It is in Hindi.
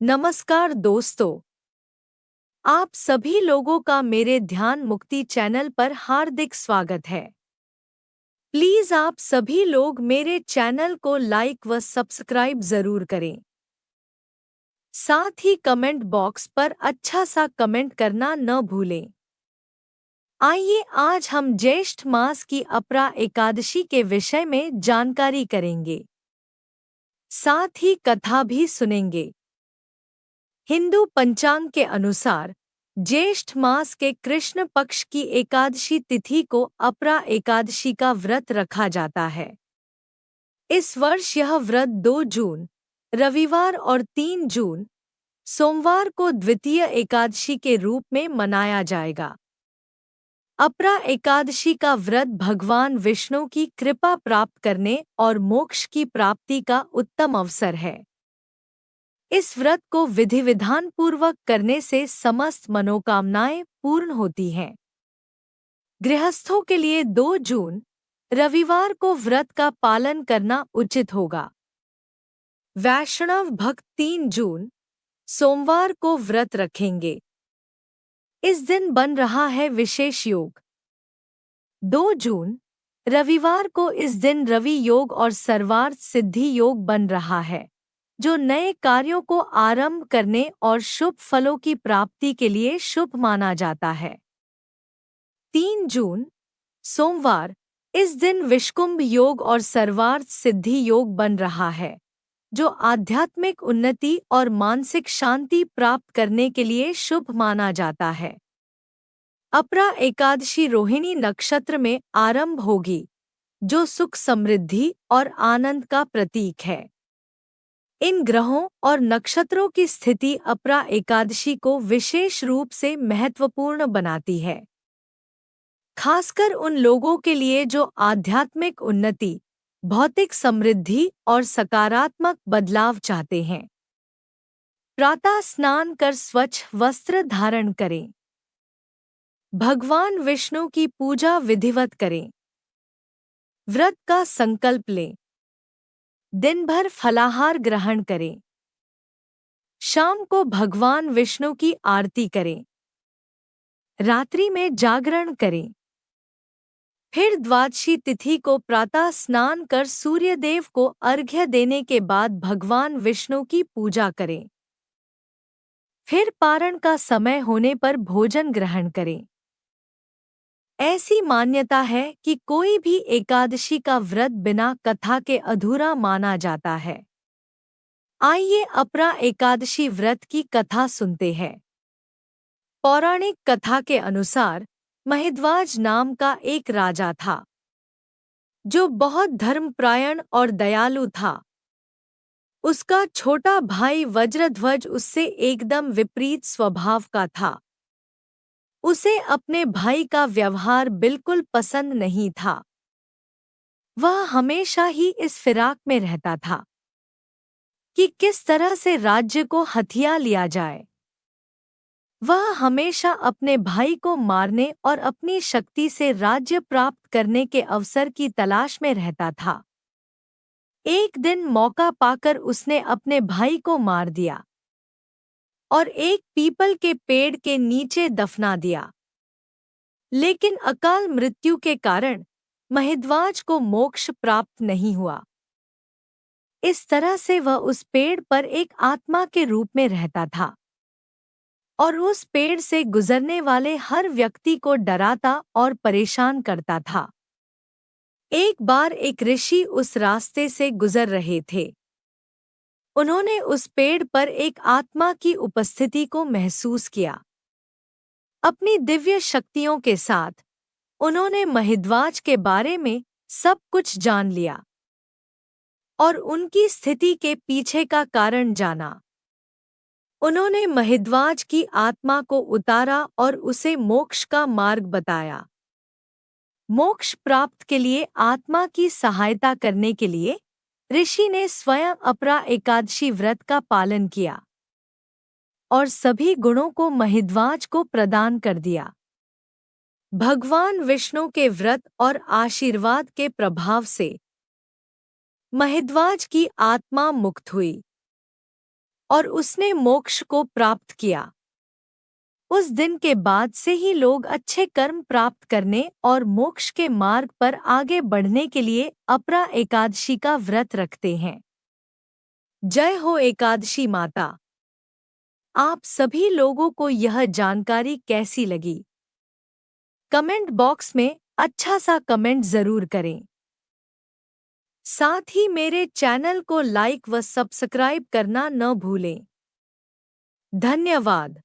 नमस्कार दोस्तों, आप सभी लोगों का मेरे ध्यान मुक्ति चैनल पर हार्दिक स्वागत है। प्लीज आप सभी लोग मेरे चैनल को लाइक व सब्सक्राइब जरूर करें। साथ ही कमेंट बॉक्स पर अच्छा सा कमेंट करना न भूलें। आइए आज हम ज्येष्ठ मास की अपरा एकादशी के विषय में जानकारी करेंगे। साथ ही कथा भी सुनेंगे। हिंदू पंचांग के अनुसार ज्येष्ठ मास के कृष्ण पक्ष की एकादशी तिथि को अपरा एकादशी का व्रत रखा जाता है। इस वर्ष यह व्रत 2 जून रविवार और 3 जून सोमवार को द्वितीय एकादशी के रूप में मनाया जाएगा। अपरा एकादशी का व्रत भगवान विष्णु की कृपा प्राप्त करने और मोक्ष की प्राप्ति का उत्तम अवसर है। इस व्रत को विधि विधान पूर्वक करने से समस्त मनोकामनाएं पूर्ण होती हैं। गृहस्थों के लिए 2 जून रविवार को व्रत का पालन करना उचित होगा। वैष्णव भक्त 3 जून सोमवार को व्रत रखेंगे। इस दिन बन रहा है विशेष योग। 2 जून रविवार को इस दिन रवि योग और सर्वार्थ सिद्धि योग बन रहा है, जो नए कार्यों को आरंभ करने और शुभ फलों की प्राप्ति के लिए शुभ माना जाता है। 3 जून सोमवार इस दिन विषकुंभ योग और सर्वार्थ सिद्धि योग बन रहा है, जो आध्यात्मिक उन्नति और मानसिक शांति प्राप्त करने के लिए शुभ माना जाता है। अपरा एकादशी रोहिणी नक्षत्र में आरंभ होगी, जो सुख समृद्धि और आनंद का प्रतीक है। इन ग्रहों और नक्षत्रों की स्थिति अपरा एकादशी को विशेष रूप से महत्वपूर्ण बनाती है, खासकर उन लोगों के लिए जो आध्यात्मिक उन्नति, भौतिक समृद्धि और सकारात्मक बदलाव चाहते हैं। प्रातः स्नान कर स्वच्छ वस्त्र धारण करें। भगवान विष्णु की पूजा विधिवत करें। व्रत का संकल्प लें। दिन भर फलाहार ग्रहण करें। शाम को भगवान विष्णु की आरती करें। रात्रि में जागरण करें। फिर द्वादशी तिथि को प्रातः स्नान कर सूर्यदेव को अर्घ्य देने के बाद भगवान विष्णु की पूजा करें। फिर पारण का समय होने पर भोजन ग्रहण करें। ऐसी मान्यता है कि कोई भी एकादशी का व्रत बिना कथा के अधूरा माना जाता है। आइए अपरा एकादशी व्रत की कथा सुनते हैं। पौराणिक कथा के अनुसार महिद्वाज नाम का एक राजा था, जो बहुत धर्मपरायण और दयालु था। उसका छोटा भाई वज्रध्वज उससे एकदम विपरीत स्वभाव का था। उसे अपने भाई का व्यवहार बिल्कुल पसंद नहीं था। वह हमेशा ही इस फिराक में रहता था कि किस तरह से राज्य को हथिया लिया जाए। वह हमेशा अपने भाई को मारने और अपनी शक्ति से राज्य प्राप्त करने के अवसर की तलाश में रहता था। एक दिन मौका पाकर उसने अपने भाई को मार दिया और एक पीपल के पेड़ के नीचे दफना दिया। लेकिन अकाल मृत्यु के कारण महिद्वाज को मोक्ष प्राप्त नहीं हुआ। इस तरह से वह उस पेड़ पर एक आत्मा के रूप में रहता था और उस पेड़ से गुजरने वाले हर व्यक्ति को डराता और परेशान करता था। एक बार एक ऋषि उस रास्ते से गुजर रहे थे। उन्होंने उस पेड़ पर एक आत्मा की उपस्थिति को महसूस किया। अपनी दिव्य शक्तियों के साथ उन्होंने महिद्वाज के बारे में सब कुछ जान लिया और उनकी स्थिति के पीछे का कारण जाना। उन्होंने महिद्वाज की आत्मा को उतारा और उसे मोक्ष का मार्ग बताया। मोक्ष प्राप्त के लिए आत्मा की सहायता करने के लिए ऋषि ने स्वयं अपरा एकादशी व्रत का पालन किया और सभी गुणों को महिद्वाज को प्रदान कर दिया। भगवान विष्णु के व्रत और आशीर्वाद के प्रभाव से महिद्वाज की आत्मा मुक्त हुई और उसने मोक्ष को प्राप्त किया। उस दिन के बाद से ही लोग अच्छे कर्म प्राप्त करने और मोक्ष के मार्ग पर आगे बढ़ने के लिए अपरा एकादशी का व्रत रखते हैं। जय हो एकादशी माता। आप सभी लोगों को यह जानकारी कैसी लगी? कमेंट बॉक्स में अच्छा सा कमेंट जरूर करें। साथ ही मेरे चैनल को लाइक व सब्सक्राइब करना न भूलें। धन्यवाद।